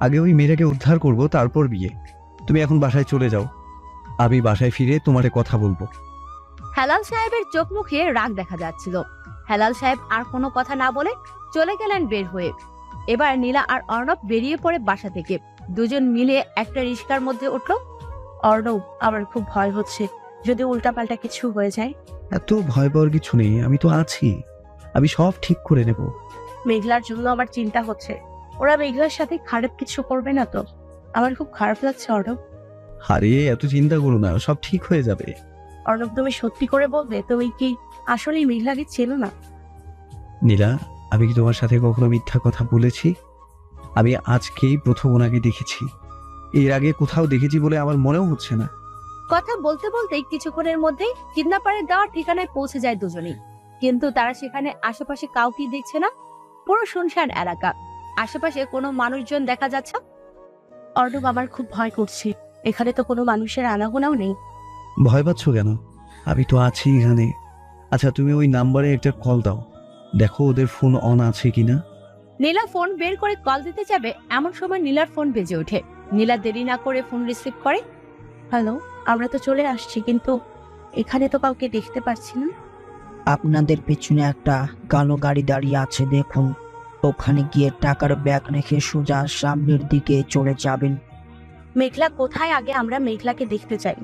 আগে ওই মেয়েটাকে উদ্ধার করব, তারপর বিয়ে। তুমি এখন বাসায় চলে যাও, আমি বাসায় ফিরে তোমারে কথা বলবো। হেলাল সাহেবের চোখ মুখে রাগ দেখা যাচ্ছিল। হেলাল সাহেব আর কোনো কথা না বলে চলে গেলেন বের হয়ে। এবার নীলা আর অর্ণব বেরিয়ে পড়ে বাসা থেকে। দুজন মিলে একটা রিক্সার মধ্যে উঠলো। অর্ণব, আমার খুব ভয় হচ্ছে, যদি উল্টাপাল্টা কিছু হয়ে যায়। এত ভয় পাওয়ার কিছু নেই, আমি তো আছি, আমি সব ঠিক করে নেব। মেঘলার জন্য আমার চিন্তা হচ্ছে, ওরা মেঘলার সাথে খারাপ কিছু করবে না তো? আমার খুব খারাপ লাগছে অর্ণব। আরে এত চিন্তা করো না, সব ঠিক হয়ে যাবে। অর্ণব, তুমি সত্যি করে বলবে তুমি কি আসলেই মেঘলাকে চেনো না? নীলা, আমি কি তোমার সাথে কখনো মিথ্যা কথা বলেছি? আমি আজকেই প্রথম ওনাকে দেখেছি, এর আগে কোথাও দেখেছি বলে আমার মনেও হচ্ছে না। কথা বলতে বলতেই কিছুক্ষণের মধ্যেই কিডন্যাপারের দেওয়া ঠিকানায় পৌঁছে যায় দুজনেই। কিন্তু তারা সেখানে আশেপাশে কাউকেই দেখছে না। পুরো শুনশান এলাকা, আশেপাশে কোনো মানুষজন দেখা যাচ্ছে না। অর্ণব, আমার খুব ভয় করছে, এখানে তো কোনো মানুষের আনাগোনাও নেই। ভয় পাচ্ছ কেন? আমি তো আছি এখানে। আচ্ছা, তুমি ওই নাম্বারে একটা কল দাও, দেখো ওদের ফোন অন আছে কিনা। নীলা ফোন বের করে কল দিতে যাবে, এমন সময় নীলার ফোন বেজে ওঠে। নীলা দেরি না করে ফোন রিসিভ করে। হ্যালো, আমরা তো চলে আসছি, কিন্তু এখানে তো কাউকে দেখতে পাচ্ছি না। আপনাদের পেছনে একটা কালো গাড়ি দাঁড়িয়ে আছে, দেখুন। ওখানে গিয়ে টাকার ব্যাগ রেখে সোজা সামনের দিকে চলে যাবেন। মেঘলা কোথায়? আগে আমরা মেঘলাকে দেখতে চাই।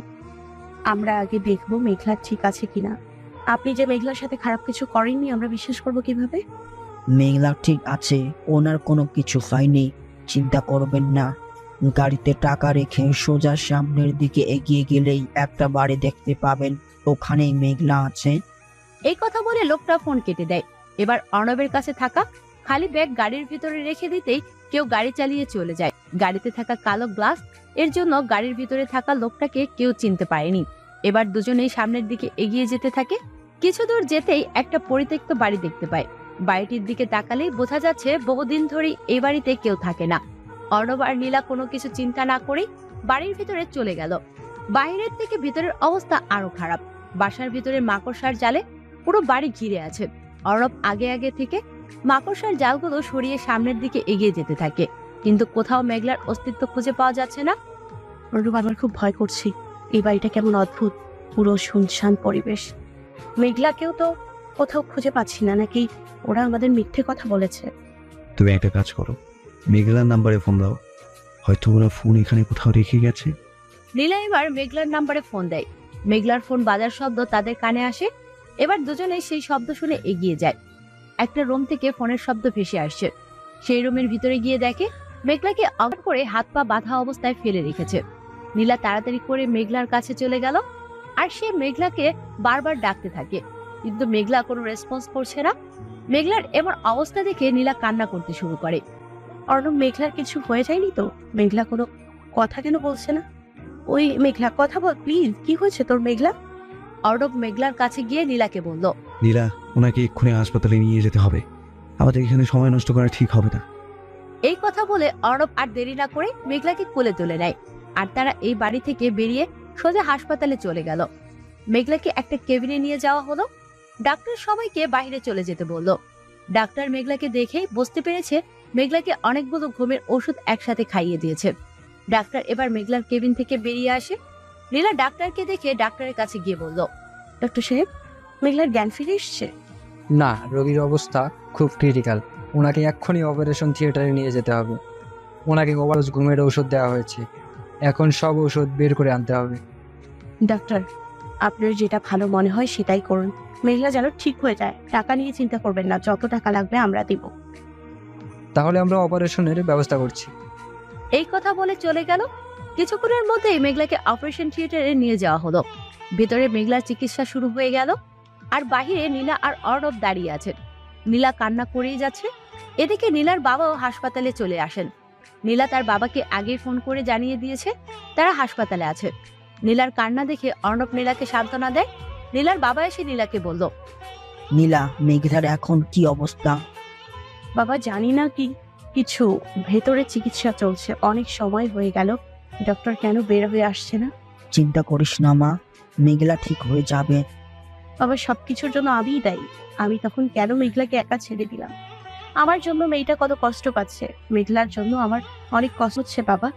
আমরা আগে দেখবো মেঘলা ঠিক আছে কিনা। আপনি যে মেঘলার সাথে খারাপ কিছু করেননি, আমরা বিশ্বাস করবো কিভাবে? মেঘলা ঠিক আছে, ওনার কোনো কিছু হয়নি, চিন্তা করবেন না। গাড়িতে টাকা রেখে সোজা সামনের দিকে এগিয়ে গেলেই একটা বাড়ি দেখতে পাবেন, ওখানেই মেঘলা আছে। এই কথা বলে লোকটা ফোন কেটে দেয়। এবার অর্ণবের কাছে থাকা খালি ব্যাগ গাড়ির ভিতরে রেখে দিতেই কেউ গাড়ি চালিয়ে চলে যায়। গাড়িতে থাকা কালো গ্লাস এর জন্য গাড়ির ভিতরে থাকা লোকটাকে কেউ চিনতে পারেনি। এবার দুজনেই সামনের দিকে এগিয়ে যেতে থাকে। কিছু দূর যেতেই একটা পরিত্যক্ত বাড়ি দেখতে পায়। বাড়িটির দিকে তাকালেই বোঝা যাচ্ছে বহুদিন ধরেই এই বাড়িতে কেউ থাকে না। অর্ণব আর নীলা কোনো কিছু চিন্তা না করেই বাড়ির ভিতরে চলে গেল। বাইরের থেকে ভিতরের অবস্থা আরো খারাপ। বাসার ভিতরে মাকড়সার জালে পুরো বাড়ি ঘিরে আছে। অর্ণব আগে আগে থেকে মাকড়সার জালগুলো সরিয়ে সামনের দিকে এগিয়ে যেতে থাকে, কিন্তু কোথাও মেঘলার অস্তিত্ব খুঁজে পাওয়া যাচ্ছে না। অর্ণব, আমার খুব ভয় করছি, এই বাড়িটা কেমন অদ্ভুত, পুরো শুনশান পরিবেশ। মেঘলাকেও তো কোথাও খুঁজে পাচ্ছি না, নাকি ওরা আমাদের মিথ্যে কথা বলেছে? তুমি একটা কাজ করো, মেঘলার নাম্বারে ফোন দাও, হয়তো ওরা ফোন এখানে কোথাও রেখে গেছে। নীলা এবার মেঘলার নাম্বারে ফোন দেয়। মেঘলার ফোন বাজার শব্দ তাদের কানে আসে। এবার দুজনেই সেই শব্দ শুনে এগিয়ে যায়। একটা রুম থেকে ফোনের শব্দ ভেসে আসছে। সেই রুমের ভিতরে গিয়ে দেখে মেঘলাকে অজ্ঞান করে হাত পা বাঁধা অবস্থায় ফেলে রেখেছে। নীলা তাড়াতাড়ি করে মেঘলার কাছে চলে গেল, আর সে মেঘলাকে বারবার ডাকতে থাকে, কিন্তু মেঘলা কোনো রেসপন্স করছে না। মেঘলার এমন অবস্থা দেখে নীলা কান্না করতে শুরু করে। অর্ণব, মেঘলার কিছু হয়ে যায়নি তো? মেঘলা কোনো কথা কেন বলছে না? ওই মেঘলা, কথা বল প্লিজ, কি হয়েছে তোর মেঘলা? অর্ণব মেঘলার কাছে গিয়ে নীলাকে বলল, নীলা, ওনাকে এক্ষুনি হাসপাতালে নিয়ে যেতে হবে, আমাদের এখানে সময় নষ্ট করা ঠিক হবে না। এই কথা বলে অর্ণব আর দেরি না করে মেঘলাকে কোলে তুলে নেয়। আর তারা এই বাড়ি থেকে বেরিয়ে সোজা হাসপাতালে চলে গেল। মেঘলাকে একটা কেবিনে নিয়ে যাওয়া হলো। ডাক্তার সবাইকে বাইরে চলে যেতে বলল। ডাক্তার মেঘলাকে দেখেই বুঝতে পেরেছে মেঘলাকে অনেকগুলো ঘুমের ওষুধ একসাথে খাইয়ে দিয়েছে। ডাক্তার এবার মেঘলার কেবিন থেকে বেরিয়ে আসে। নীলা ডাক্তারকে দেখে ডাক্তারের কাছে গিয়ে বলল, ডক্টর সাহেব, মেঘলার জ্ঞান ফিরে এসছে? না, রোগীর অবস্থা খুব ক্রিটিক্যাল, ওনাকে এক্ষুনি অপারেশন থিয়েটারে নিয়ে যেতে হবে। ওনাকে ওভারডোজ ঘুমের ওষুধ দেওয়া হয়েছে, এখন সব ওষুধ বের করে আনতে হবে। ডাক্তার, আপনার যেটা ভালো মনে হয় সেটাই করুন, মেঘলা যেন ঠিক হয়ে যায়। টাকা নিয়ে চিন্তা করবেন না, যত টাকা লাগবে আমরা দিব। তাহলে আমরা অপারেশনের ব্যবস্থা করছি। এই কথা বলে চলে গেল। কিছুক্ষণের মধ্যেই মেঘলাকে অপারেশন থিয়েটারে নিয়ে যাওয়া হলো। ভেতরে মেঘলার চিকিৎসা শুরু হয়ে গেল, আর বাহিরে নীলা আর অর্ণব দাঁড়িয়ে আছেন। নীলা কান্না করেই যাচ্ছে। এদিকে নীলার বাবাও হাসপাতালে চলে আসেন। নীলা তার বাবাকে আগেই ফোন করে জানিয়ে দিয়েছে তারা হাসপাতালে আছে। নীলার কান্না দেখে অর্ণব নীলাকে সান্ত্বনা দেয়। নীলার বাবা এসে নীলাকে বলল, নীলা, মেঘলার এখন কি অবস্থা? বাবা, জানি না কি কিছু, ভেতরে চিকিৎসা চলছে, অনেক সময় হয়ে গেল, ডক্টর কেন বের হয়ে আসছে না? চিন্তা করিস না মা, মেঘলা ঠিক হয়ে যাবে। বাবা, সবকিছুর জন্য আমিই দায়ী। আমি তখন কেন মেঘলাকে একা ছেড়ে দিলাম? আমার জন্য মেয়েটা কত কষ্ট পাচ্ছে, মেঘলার জন্য আমার অনেক কষ্ট হচ্ছে বাবা।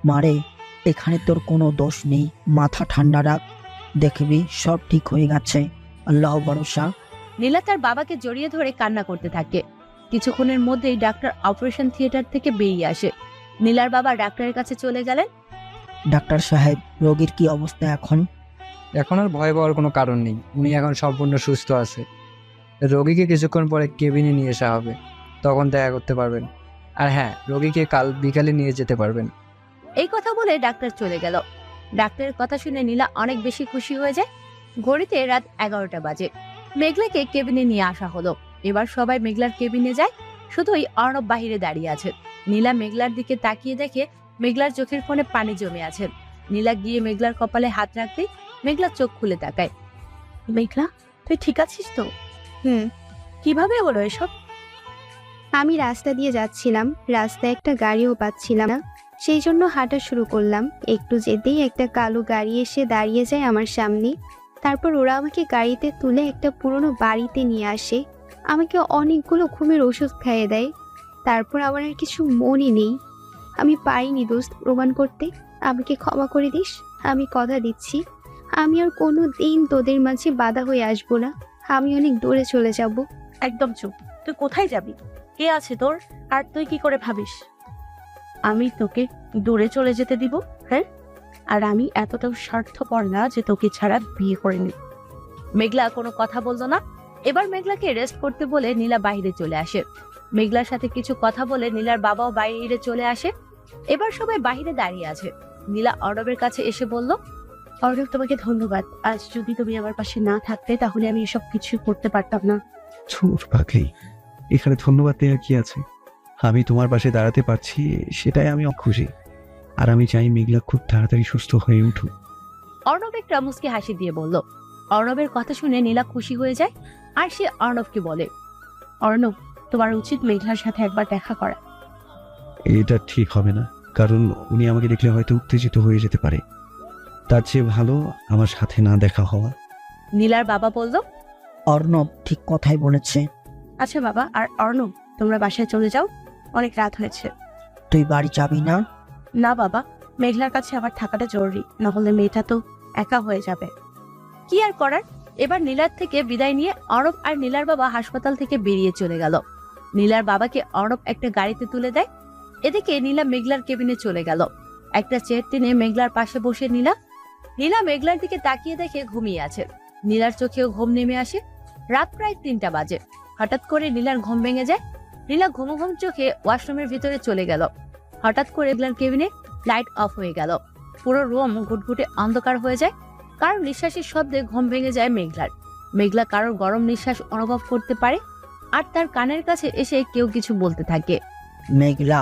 মারে, এখানে তোর কোনো দোষ নেই, মাথা ঠান্ডা রাখ, দেখবি সব ঠিক হয়ে গেছে, আল্লাহ ভরসা। নীলা তার বাবাকে জড়িয়ে ধরে কান্না করতে থাকে। কিছুক্ষণের মধ্যেই ডাক্তার অপারেশন থিয়েটার থেকে বেরিয়ে আসে। নীলার বাবা ডাক্তারের কাছে চলে গেলেন। ডাক্তার সাহেব, রোগীর কি অবস্থা এখন? এখন আর ভয় পাওয়ার কোনো কারণ নেই, উনি এখন সম্পূর্ণ সুস্থ আছে। রোগীকে কিছুক্ষণ পরে কেবিনে নিয়ে আসা হবে, তখন দেখা করতে পারবেন। আর হ্যাঁ, রোগীকে কাল বিকালে নিয়ে যেতে পারবেন। এই কথা বলে ডাক্তার চলে গেল। ডাক্তারের কথা শুনে নীলা অনেক বেশি খুশি হয়ে যায়। ঘড়িতে রাত 11টা বাজে। মেঘলাকে কেবিনে নিয়ে আসা হলো। এবার সবাই মেঘলার কেবিনে যায়, শুধুই অর্ণব বাহিরে দাঁড়িয়ে আছে। নীলা মেঘলার দিকে তাকিয়ে দেখে মেঘলার চোখের কোণে পানি জমে আছে। নীলা গিয়ে মেঘলার কপালে হাত রাখতেই মেঘলা চোখ খুলে তাকায়। মেঘলা, তুই ঠিক আছিস তো? হুম। কিভাবে হলো এসব? আমি রাস্তা দিয়ে যাচ্ছিলাম, রাস্তায় একটা গাড়িও পাচ্ছিলাম না, সেই জন্য হাঁটা শুরু করলাম। একটু যেতেই একটা কালো গাড়ি এসে দাঁড়িয়ে যায় আমার সামনে। তারপর ওরা আমাকে গাড়িতে তুলে একটা পুরনো বাড়িতে নিয়ে আসে, আমাকে অনেকগুলো ঘুমের ওষুধ খাইয়ে দেয়। তারপর আমার আর কিছু মনে নেই। আমি পারিনি দোস্ত প্রমাণ করতে, আমাকে ক্ষমা করে দিস। আমি কথা দিচ্ছি, আমি আর কোনো দিন তোদের মাঝে বাধা হয়ে আসবো না। আমি অনেক দূরে চলে যাব। একদম চুপ। তুই কোথায় যাবি? কে আছে তোর? আর তুই কি করে ভাবিস আমি তোকে দূরে চলে যেতে দিব? হ্যাঁ, আর আমি এতটাও স্বার্থপর না যে তোকে ছাড়া বিয়ে করে নিব। মেঘলা কোনো কথা বললো না। এবার মেঘলাকে রেস্ট করতে বলে নীলা বাইরে চলে আসে। মেঘলার সাথে কিছু কথা বলে নীলার বাবাও বাইরে চলে আসে। এবার সবাই বাইরে দাঁড়িয়ে আছে। নীলা অর্ণবের কাছে এসে বলল, অর্ণব, তোমাকে ধন্যবাদ। আজ যদি তুমি আমার পাশে না থাকতে তাহলে আমি এসব কিছু করতে পারতাম না। ছোট পাগলি, এখানে ধন্যবাদ দেওয়ার কি আছে? আমি তোমার পাশে দাঁড়াতে পারছি, সেটাই আমি খুশি। আর আমি চাই মেঘলা খুব তাড়াতাড়ি সুস্থ হয়ে উঠুক। অর্ণব একটা মুচকি হাসি দিয়ে বলল। অর্ণবের কথা শুনে নীলা খুশি হয়ে যায়। আর সে অর্ণবকে বলে, অর্ণব, তোমার উচিত মেঘলার সাথে একবার দেখা করা। এটা ঠিক হবে না, কারণ উনি আমাকে দেখলে হয়তো উত্তেজিত হয়ে যেতে পারে। তার চেয়ে ভালো আমার সাথে না দেখা হওয়া। নীলার বাবা বলল, অর্ণব ঠিক কথাই বলেছে। আচ্ছা বাবা আর অর্ণব, তোমরা বাসায় চলে যাও, অনেক রাত হয়েছে। তুই বাড়ি যাবি না? না বাবা, মেঘলার কাছে আবার থাকাটা জরুরি, না হলে মেয়েটা তো একা হয়ে যাবে। কি আর করার। এবার নীলার থেকে বিদায় নিয়ে অর্ণব আর নীলার বাবা হাসপাতাল থেকে বেরিয়ে চলে গেল। নীলার বাবাকে অর্ণব একটা গাড়িতে তুলে দেয়। এদিকে নীলা মেঘলার কেবিনে চলে গেল। একটা চেয়ার টেনে মেঘলার পাশে বসে নীলা মেঘলার দিকে তাকিয়ে দেখে ঘুমিয়ে আছে। নীলার চোখেও ঘুম নেমে আসে। রাত প্রায় 3টা বাজে। হঠাৎ করে নীলার ঘুম ভেঙে যায়। নীলা ঘুম ঘুম চোখে ওয়াশরুমের ভিতরে চলে গেল। হঠাৎ করে মেঘলার কেবিনে লাইট অফ হয়ে গেল। পুরো রুম ঘুটঘুটে অন্ধকার হয়ে যায়। কারোর নিঃশ্বাসের শব্দে ঘুম ভেঙে যায় মেঘলার। মেঘলা কারোর গরম নিঃশ্বাস অনুভব করতে পারে। আর তার কানের কাছে এসে কেউ কিছু বলতে থাকে। মেঘলা,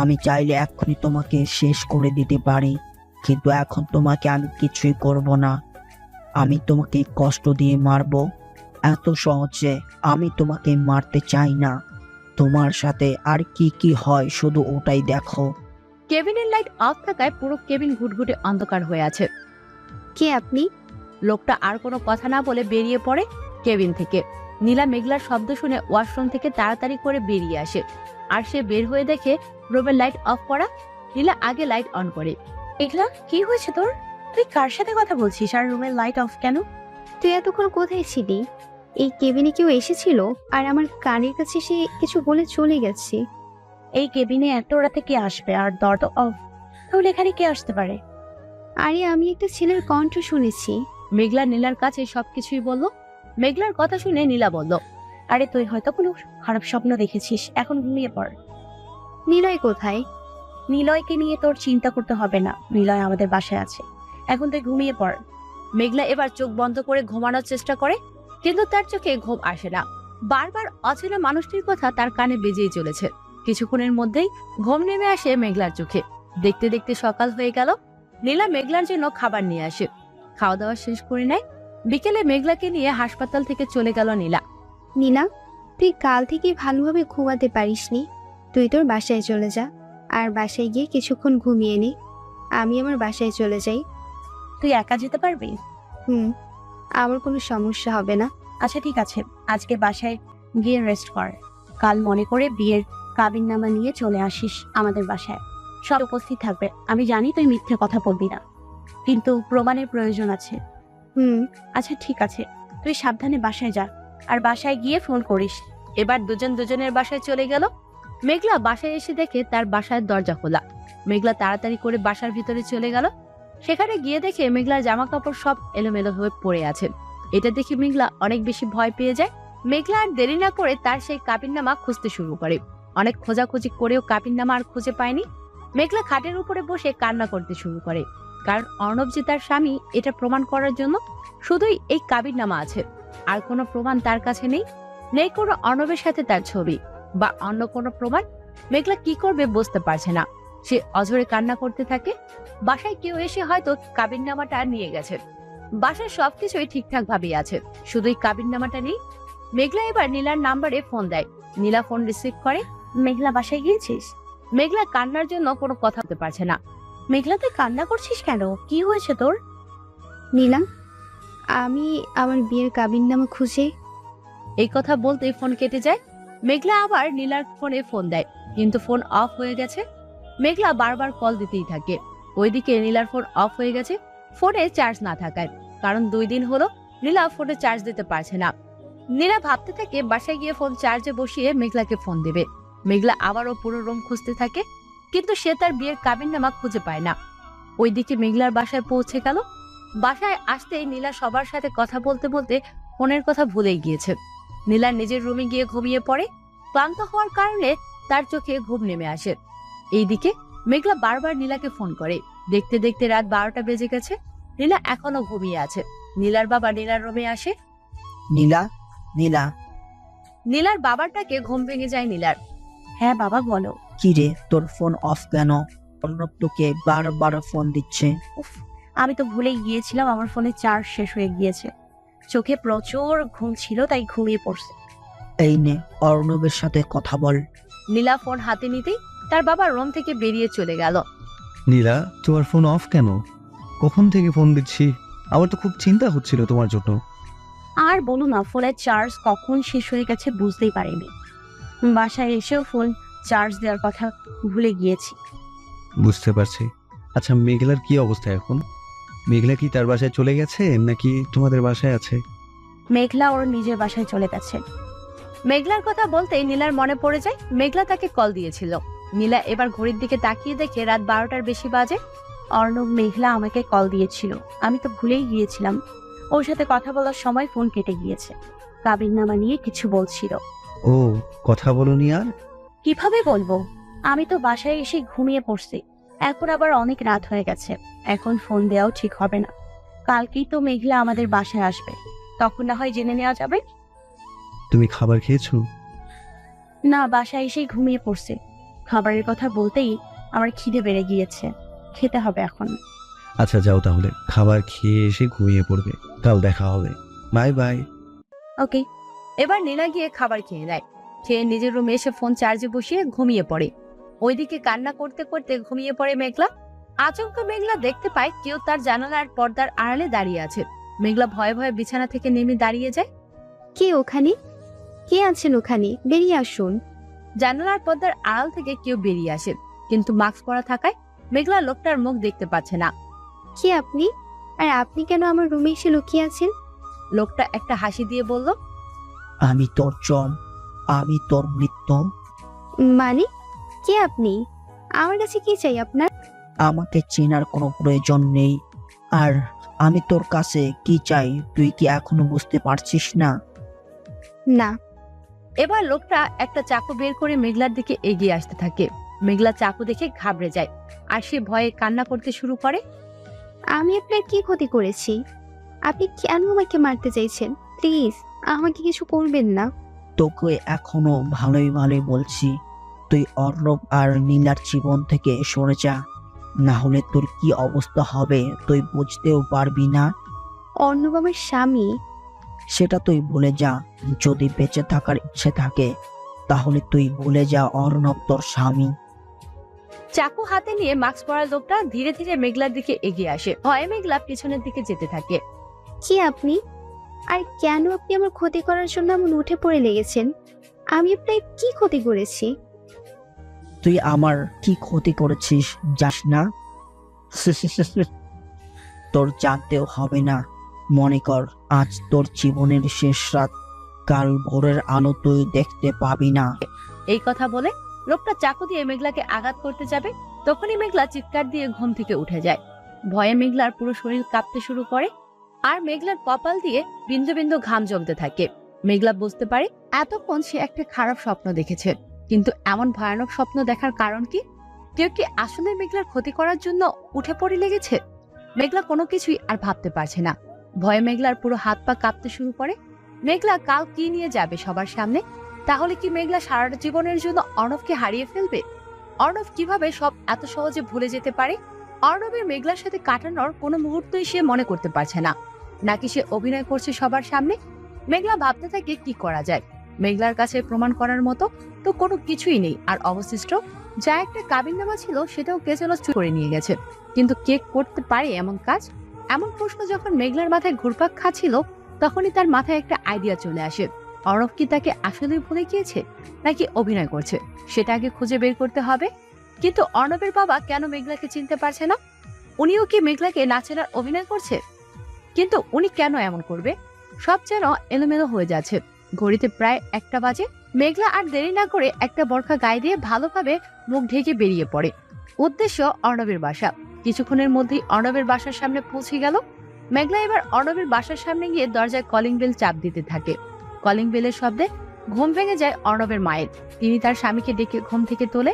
আমি চাইলে এক্ষুনি তোমাকে শেষ করে দিতে পারি, কিন্তু এখন তোমাকে আমি কিছুই করব না। আমি তোমাকে কষ্ট দিয়ে মারবো, এত সহজে আমি তোমাকে মারতে চাই না। তোমার সাথে আর কি কি হয় শুধু ওটাই দেখো। কেবিনের লাইট অফ থাকায় পুরো কেবিন ঘুটঘুটে অন্ধকার হয়ে আছে। কে আপনি? লোকটা আর কোনো কথা না বলে বেরিয়ে পড়ে কেবিন থেকে। নীলা মেঘলার শব্দ শুনে ওয়াশরুম থেকে তাড়াতাড়ি করে বেরিয়ে আসে। আর সে বের হয়ে দেখে রুমের লাইট অফ করা। নীলা আগে লাইট অন করে। মেঘলা, কি হয়েছে তোর? তুই কার সাথে কথা বলছিস আর রুমের লাইট অফ কেন? তুই এতক্ষণ কোথায় ছিলি? এই কেবিনে কেউ এসেছিল আর আমার কানের কাছে সে কিছু বলে চলে গেছে। এই কেবিনে এত রাতে কে আসবে আর দরজা অফ? তাহলে এখানে কে আসতে পারে? আরে আমি একটা ছেলের কণ্ঠ শুনেছি। মেঘলা নীলার কাছে সবকিছুই বলল। মেঘলার কথা শুনে নীলা বলল, আরে তুই হয়তো কোনো খারাপ স্বপ্ন দেখেছিস, এখন ঘুমিয়ে পড়। নিলয় কোথায়? নিলয়কে নিয়ে তোর চিন্তা করতে হবে না, নিলয় আমাদের বাসায় আছে। এখন তুই ঘুমিয়ে পড়। মেঘলা এবার চোখ বন্ধ করে ঘুমানোর চেষ্টা করে, কিন্তু তার চোখে ঘুম আসে না। বারবার অচেনা মানুষটির কথা তার কানে বেজেই চলেছে। কিছুক্ষণের মধ্যেই ঘুম নেমে আসে মেঘলার চোখে। দেখতে দেখতে সকাল হয়ে গেল। নীলা মেঘলার জন্য খাবার নিয়ে আসে। খাওয়া দাওয়া শেষ করে নেয়। বিকেলে মেঘলাকে নিয়ে হাসপাতাল থেকে চলে গেল নীলা। নীলা, তুই কাল থেকে ভালোভাবে ঘুমাতে পারিসনি। তুই তোর বাসায় চলে যা, আর বাসায় গিয়ে কিছুক্ষণ ঘুমিয়ে নে। আমি আমার বাসায় চলে যাই। তুই একা যেতে পারবি? আমার কোনো সমস্যা হবে না। আচ্ছা ঠিক আছে, আজকে বাসায় গিয়ে রেস্ট কর। কাল মনে করে বিয়ের কাবিননামা নিয়ে চলে আসিস আমাদের বাসায়। সব উপস্থিত থাকবে। আমি জানি তুই মিথ্যে কথা বলবি না, কিন্তু প্রমাণের প্রয়োজন আছে। হুম। আচ্ছা ঠিক আছে, তুই সাবধানে বাসায় যা, আর বাসায় গিয়ে ফোন করিস। এবার দুজন দুজনের বাসায় চলে গেল। মেঘলা বাসায় এসে দেখে তার বাসার দরজা খোলা। মেঘলা তাড়াতাড়ি করে বাসার ভিতরে চলে গেল। সেখানে গিয়ে দেখে মেঘলার জামা কাপড় সব এলোমেলো হয়ে পড়ে আছে। এটা দেখে মেঘলা অনেক বেশি ভয় পেয়ে যায়। মেঘলা আর দেরি না করে তার সেই কাবিননামা খুঁজতে শুরু করে। অনেক খোঁজাখুঁজি করেও কাবিননামা আর খুঁজে পায়নি। মেঘলা খাটের উপরে বসে কান্না করতে শুরু করে, কারণ অর্ণব যে তার স্বামী এটা প্রমাণ করার জন্য শুধুই এই কাবিননামা আছে, আর কোনো প্রমাণ তার কাছে নেই। নেই কোনো অর্ণবের সাথে তার ছবি বা অন্য কোনো প্রমাণ। মেঘলা কি করবে বুঝতে পারছে না। সে অঝরে কান্না করতে থাকে। বাসায় কেউ এসে হয়তো কাবিননামাটা নিয়ে গেছে। বাসায় সবকিছুই ঠিকঠাক ভাবেই আছে, শুধুই কাবিননামাটা নেই। মেঘলা এবার নীলার নাম্বারে ফোন দেয়। নীলা ফোন রিসিভ করে। মেঘলা, বাসায় গিয়েছিস? মেঘলা কান্নার জন্য কোনো কথা বলতে পারছে না। মেঘলা, তুই কান্না করছিস কেন? কি হয়েছে তোর? নীলা, আমি আমার বিয়ের কাবিননামা খুঁজে। এই কথা বলতেই ফোন কেটে যায়। মেঘলা আবার নীলার ফোনে ফোন দেয়, কিন্তু ফোন অফ হয়ে গেছে। মেঘলা বারবার কল দিতেই থাকে। ওইদিকে নীলার ফোন অফ হয়ে গেছে, ফোনে চার্জ না থাকায়। কারণ 2 দিন হলো নীলা ফোনে চার্জ দিতে পারছে না। নীলা ভাবতে থাকে বাসায় গিয়ে ফোন চার্জে বসিয়ে মেঘলাকে ফোন দেবে। মেঘলা আবারও পুরো রুম খুঁজতে থাকে, কিন্তু সে তার বিয়ের কাবিননামা খুঁজে পায় না। ওইদিকে মেঘলার বাসায় পৌঁছে গেল। বাসায় আসতেই নীলা সবার সাথে কথা বলতে বলতে ফোনের কথা ভুলেই গিয়েছে। নীলা নিজের রুমে গিয়ে ঘুমিয়ে পড়ে। ক্লান্ত হওয়ার কারণে তার চোখে ঘুম নেমে আসে। এইদিকে মেঘলা বারবার নীলাকে ফোন করে। দেখতে দেখতে রাত 12টা বেজে গেছে। নীলা এখনো ঘুমিয়ে আছে। নীলার বাবা নীলার রুমে আসে। নীলা, নীলা। নীলার বাবারটাকে ঘুম ভেঙে যায় নীলার। হ্যাঁ বাবা, বলো। কি রে, তোর ফোন অফ কেন? অর্ণব তোকে বারবার ফোন দিচ্ছে। উফ, আমি তো ভুলেই গিয়েছিলাম, আমার ফোনে চার্জ শেষ হয়ে গিয়েছে। চোখে প্রচুর ঘুম ছিল, তাই ঘুমিয়ে পড়ছে। এই নে, অর্ণবের সাথে কথা বল। নীলা ফোন হাতে নিতেই তার বাবা রুম থেকে বেরিয়ে চলে গেল। নীলা, তোমার ফোন অফ কেন? কখন থেকে ফোন দিচ্ছি, আমার তো খুব চিন্তা হচ্ছিল তোমার জন্য। আর বলো না, ফোনের চার্জ কখন শেষ হয়ে গেছে বুঝতেই পারিনি। বাসায় এসেও ফোন চার্জ দেওয়ার কথা ভুলে গিয়েছি। বুঝতে পারছি। আচ্ছা, মেঘলার কি অবস্থা এখন? মেঘলা কি তার বাসায় চলে গেছে নাকি তোমাদের বাসায় আছে? মেঘলা ওর নিজের বাসায় চলে গেছে। মেঘলার কথা বলতেই নীলার মনে পড়ে যায় মেঘলা তাকে কল দিয়েছিল। নীলা এবার ঘড়ির দিকে তাকিয়ে দেখে রাত 12টার বেশি বাজে। অর্ণব মেঘলা আমাকে কল দিয়েছিল, আমি তো ভুলেই গিয়েছিলাম। ওর সাথে কথা বলার সময় ফোন কেটে গিয়েছে। কাবিননামা নিয়ে কিছু বলছিল। ও, কথা বলনি আর? কিভাবে বলবো? আমি তো বাসায় এসে ঘুমিয়ে পড়ছি। এখন আবার অনেক রাত হয়ে গেছে, এখন ফোন দেওয়াও ঠিক হবে না। কালকেই তো মেঘলা আমাদের বাসায় আসবে, তখন না হয় জেনে নেওয়া যাবে। তুমি খাবার খেয়েছো? না, বাসায় এসেই ঘুমিয়ে পড়ছে। খাবারের কথা বলতেই আমার খিদে বেড়ে গিয়েছে, খেতে হবে এখন। আচ্ছা যাও তাহলে, খাবার খেয়ে এসে ঘুমিয়ে পড়বে। কাল দেখা হবে। Bye bye. ওকে। এবার নীলা গিয়ে খাবার খেয়ে নেয়। খেয়ে নিজের রুমে এসে ফোন চার্জে বসিয়ে ঘুমিয়ে পড়ে। ওইদিকে কান্না করতে করতে ঘুমিয়ে পড়ে মেঘলা। আচমকা মেঘলা দেখতে পায় কেউ তার জানালার পর্দার আড়ালে দাঁড়িয়ে আছে। মেঘলা ভয়ে ভয়ে বিছানা থেকে নেমে দাঁড়িয়ে যায়। কে ওখানে? কে আছেন ওখানে? বেরিয়ে আসুন। জানালার পর্দার আড়াল থেকে কেউ বেরিয়ে আসে, কিন্তু মাস্ক পরা থাকায় মেঘলা লোকটার মুখ দেখতে পাচ্ছে না। কে আপনি? আর আপনি কেন আমার রুমে এসে লুকিয়ে আছেন? লোকটা একটা হাসি দিয়ে বলল, আমি তোর জম, আমি তোর মৃত্যু। মানে কে আপনি? আমার কাছে কি চাই আপনার? আমাকে চেনার কোনো প্রয়োজন নেই। আর আমি তোর কাছে কি চাই তুই কি এখনো বুঝতে পারছিস না? না। এবার লোকটা একটা চাকু বের করে মেঘলার দিকে এগিয়ে আসতে থাকে। মেঘলা চাকু দেখে ঘাবড়ে যায়, আর সে ভয়ে কান্না করতে শুরু করে। আমি আপনার কি ক্ষতি করেছি? আপনি কেন আমাকে মারতে চাইছেন? প্লিজ আমাকে কিছু করবেন না। তোকে এখনো ভালোই ভালোই বলছি, তুই অর্ণব আর নীলার জীবন থেকে সরে যা, না হলে তোর কি অবস্থা হবে তুই বুঝতেও পারবি না। অর্ণব আমার স্বামী। সেটা তুই ভুলে যা। যদি বেঁচে থাকার ইচ্ছে থাকে তাহলে তুই ভুলে যা অর্ণব তোর স্বামী। চাকু হাতে নিয়ে মাস্ক পরা লোকটা ধীরে ধীরে মেঘলার দিকে এগিয়ে আসে। ভয়ে মেঘলা পিছনের দিকে যেতে থাকে। কি আপনি? আর কেন আপনি আমার ক্ষতি করার জন্য এমন উঠে পড়ে লেগেছেন? আমি আপনার কি ক্ষতি করেছি? তুই আমার কি ক্ষতি করেছিস জাস না? তোর জানতেও হবে না। মনে কর আজ তোর জীবনের শেষ রাত, কাল ভোরের আলো তুই দেখতে পাবি না। এই কথা বলে লোকটা চাকু দিয়ে মেঘলাকে আঘাত করতে যাবে, তখনই মেঘলা চিৎকার দিয়ে ঘুম থেকে উঠে যায়। ভয়ে মেঘলার পুরো শরীর কাঁপতে শুরু করে, আর মেঘলার কপাল দিয়ে বিন্দু বিন্দু ঘাম জমতে থাকে। মেঘলা বুঝতে পারে এতক্ষণ সে একটা খারাপ স্বপ্ন দেখেছে, কিন্তু এমন ভয়ানক স্বপ্ন দেখার কারণ কি? কেউ কি আসলে মেঘলার ক্ষতি করার জন্য উঠে পড়ে লেগেছে? মেঘলা কোনো কিছুই আর ভাবতে পারছে না। ভয়ে মেঘলার পুরো হাত পা কাঁপতে শুরু করে। মেঘলা কাল কি নিয়ে যাবে সবার সামনে? তাহলে কি মেঘলা সারা জীবনের জন্য অর্ণবকে হারিয়ে ফেলবে? অর্ণব কিভাবে সব এত সহজে ভুলে যেতে পারে? অর্ণবের মেঘলার সাথে কাটানোর কোনো মুহূর্তই সে মনে করতে পারছে না। নাকি সে অভিনয় করছে সবার সামনে? মেঘলা ভাবতে থাকে কি করা যায়। মেঘলার কাছে প্রমাণ করার মতো তো কোনো কিছুই নেই, আর অবশিষ্ট যা একটা কাবিননামা ছিল সেটাও কে যেন চুরি করে নিয়ে গেছে। কিন্তু কে করতে পারে এমন কাজ? এমন প্রশ্ন যখন মেঘলার মাথায় ঘুরপাক খাচ্ছিল, তখনই তার মাথায় একটা আইডিয়া চলে আসে। অর্ণব কি তাকে আসলেই ভুলে গিয়েছে নাকি অভিনয় করছে, সেটা আগে খুঁজে বের করতে হবে। কিন্তু অর্ণবের বাবা কেন মেঘলাকে চিনতে পারছে না? উনিও কি মেঘলাকে না চেনার অভিনয় করছে? কিন্তু উনি কেন এমন করবে? সব যেন এলোমেলো হয়ে যাচ্ছে। ঘড়িতে প্রায় 1টা বাজে। মেঘলা আর দেরি না করে একটা বরখা গায়ে দিয়ে ভালোভাবে মুখ ঢেকে বেরিয়ে পড়ে। উদ্দেশ্য অর্ণবের বাসা। কিছুক্ষণের মধ্যেই অর্ণবের বাসার সামনে পৌঁছে গেল। মেঘলা এবার অর্ণবের বাসার সামনে গিয়ে দরজায় কলিং বেল চাপ দিতে থাকে। কলিং বেলের শব্দে ঘুম ভেঙে যায় অর্ণবের মায়ের। তিনি তার স্বামীকে ডেকে ঘুম থেকে তোলে।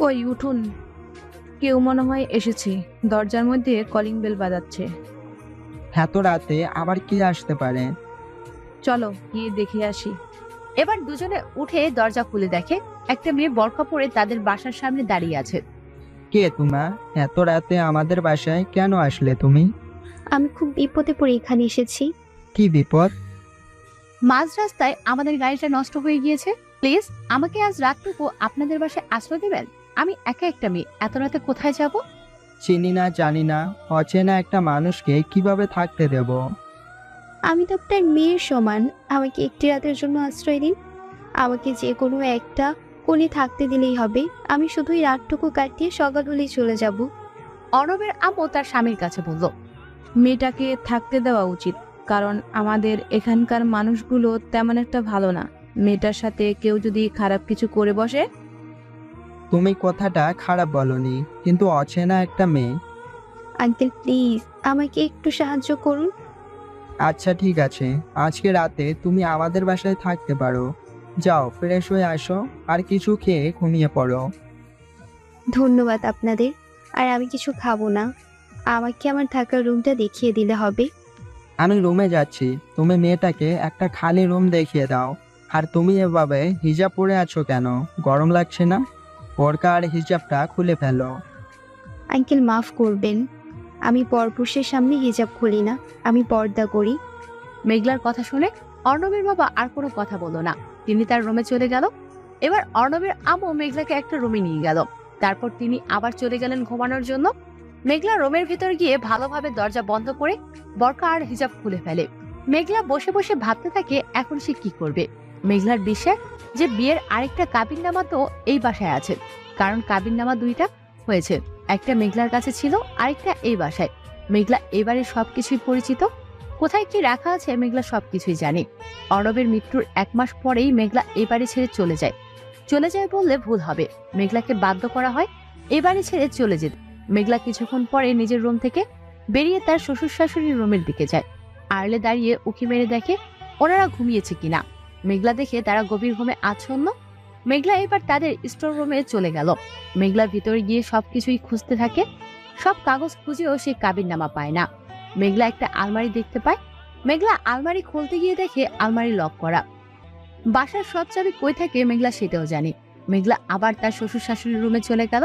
ওই উঠুন, কেউ মনে হয় এসেছে, দরজার মধ্যে কলিং বেল বাজাচ্ছে। এত রাতে আবার কি আসতে পারে? চলো গিয়ে দেখে আসি। এবার দুজনে উঠে দরজা খুলে দেখে একটা মেয়ে বরখা পরে তাদের বাসার সামনে দাঁড়িয়ে আছে। কে তোমা? এত রাতে আমাদের বাসায় কেন আসলে তুমি? আমি খুব বিপদে পড়ে এখানে এসেছি। কি বিপদ? মাঝ রাস্তায় আমাদের গাড়িটা নষ্ট হয়ে গিয়েছে। প্লিজ আমাকে আজ রাতটুকু আপনাদের বাসায় আশ্রয় দেবেন। আমি একা একটা মেয়ে, এত রাতে কোথায় যাব? চিনি না জানি না, অচেনা একটা মানুষকে কিভাবে থাকতে দেব? আমি তো আপনার মেয়ের সমান, আমাকে একটি রাতের জন্য আশ্রয় দিন। আমাকে যে কোনো একটা কোণে থাকতে দিলেই হবে। আমি শুধুই রাতটুকু কাটিয়ে সকাল হলেই চলে যাব। অর্ণবের আম্মু তার স্বামীর কাছে বলল, মেয়েটাকে থাকতে দেওয়া উচিত, কারণ আমাদের এখানকার মানুষগুলো তেমন একটা ভালো না। মেয়েটার সাথে কেউ যদি খারাপ কিছু করে বসে। তুমি কথাটা খারাপ বলনি, কিন্তু অচেনা একটা মেয়ে। আঙ্কেল প্লিজ আমাকে একটু সাহায্য করুন। আচ্ছা ঠিক আছে, আজকে রাতে তুমি আমাদের বাসায় থাকতে পারো। যাও ফ্রেশ হয়ে আসো, আর কিছু খেয়ে ঘুমিয়ে পড়ো। ধন্যবাদ আপনাদের। আর আমি কিছু খাবো না। আমাকে আমার থাকার রুমটা দেখিয়ে দিলে হবে। আমি রুমে যাচ্ছি, তুমি মেয়েটাকে একটা খালি রুম দেখিয়ে দাও। আর তুমি এভাবে হিজাব পরে আছো কেন? গরম লাগছে না? বোরকা আর হিজাবটা খুলে ফেলো। আঙ্কেল মাফ করবেন, আমি পরপুরুষের সামনে হিজাব খুলি না, আমি পর্দা করি। মেঘলার কথা শুনে অর্ণবের বাবা আর কোনো কথা বলল না। তিনি তার রুমে চলে গেল। এবার অর্ণবের আম্মু মেঘলাকে একটা রুমে নিয়ে গেল। তারপর তিনি আবার চলে গেলেন ঘুমানোর জন্য। মেঘলা রুমের ভিতর গিয়ে ভালোভাবে দরজা বন্ধ করে বরকা আর হিজাব খুলে ফেলে। মেঘলা বসে বসে ভাবতে থাকে এখন সে কি করবে। মেঘলার বিশ্বাস যে বিয়ের আরেকটা কাবিননামা তো এই বাসায় আছে, কারণ কাবিননামা 2টা হয়েছে। একটা মেঘলার কাছে ছিল, আরেকটা এই বাসায়। মেঘলা এবারে সবকিছুই পরিচিত। কোথায় কি রাখা আছে মেঘলা সবকিছুই জানে। অর্ণবের মৃত্যুর 1 মাস পরেই মেঘলা এই বাড়ি ছেড়ে চলে যায়। চলে যায় বললে ভুল হবে, মেঘলাকে বাধ্য করা হয় এই বাড়ি ছেড়ে চলে যেতে। মেঘলা কিছুক্ষণ পরে নিজের রুম থেকে বেরিয়ে তার শ্বশুর শাশুড়ির রুমের দিকে যায়। আড়লে দাঁড়িয়ে উকি মেরে দেখে ওনারা ঘুমিয়েছে কিনা। মেঘলা দেখে তারা গভীর ঘুমে আচ্ছন্ন। মেঘলা এবার তাদের স্টোর রুমে চলে গেল। মেঘলা ভিতরে গিয়ে সবকিছুই খুঁজতে থাকে। সব কাগজ খুঁজেও সে কাবিননামা পায় না। মেঘলা একটা আলমারি দেখতে পায়। মেঘলা আলমারি খুলতে গিয়ে দেখে আলমারি লক করা। বাসার সব চাবি কই থাকে মেঘলা সেটাও জানে। মেঘলা আবার তার শ্বশুর শাশুড়ির রুমে চলে গেল।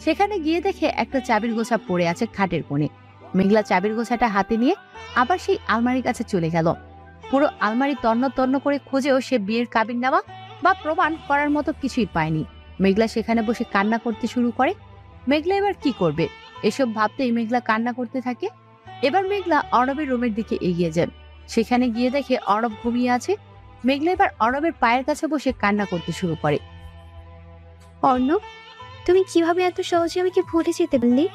সেখানে গিয়ে দেখে একটা চাবির গোছা পড়ে আছে খাটের কোণে। মেঘলা চাবির গোছাটা হাতে নিয়ে আবার সেই আলমারির কাছে চলে গেল। পুরো আলমারি তন্ন তন্ন করে খুঁজেও সে বিয়ের কাবিননামা বা প্রমাণ করার মতো কিছুই পায়নি। মেঘলা সেখানে বসে কান্না করতে শুরু করে। মেঘলা এবার কি করবে এসব ভাবতেই মেঘলা কান্না করতে থাকে। এবার মেঘলা অর্ণবের রুমের দিকে এগিয়ে যায়। সেখানে গিয়ে দেখে অর্ণব ঘুমিয়ে আছে। মেঘলা এবার অর্ণবের পায়ের কাছে বসে কান্না করতে শুরু করে। অর্ণব, তুমি কিভাবে এত সহজে আমাকে ভুলে যেতে পারলে?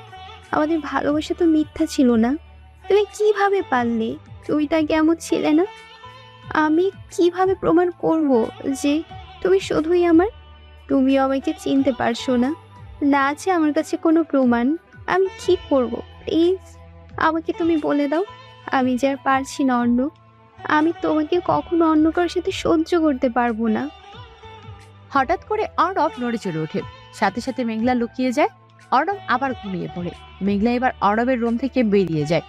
আমাদের ভালোবাসা তো মিথ্যা ছিল না। তুমি কিভাবে পারলে? তুমি তা কেমন ছিলে না? আমি কিভাবে প্রমাণ করব যে তুমি শুধুই আমার? তুমিও আমাকে চিনতে পারছো না। না আছে আমার কাছে কোনো প্রমাণ। আমি কি করব? প্লিজ আমাকে তুমি বলে দাও। আমি যে আর পারছি না অর্ণব। আমি তোমাকে কখনো অন্য কারোর সাথে সহ্য করতে পারবো না। হঠাৎ করে অর্ণব নড়ে চড়ে ওঠে, সাথে সাথে মেঘলা লুকিয়ে যায়। অর্ণব আবার ঘুমিয়ে পড়ে। মেঘলা এবার অর্ণবের রুম থেকে বেরিয়ে যায়।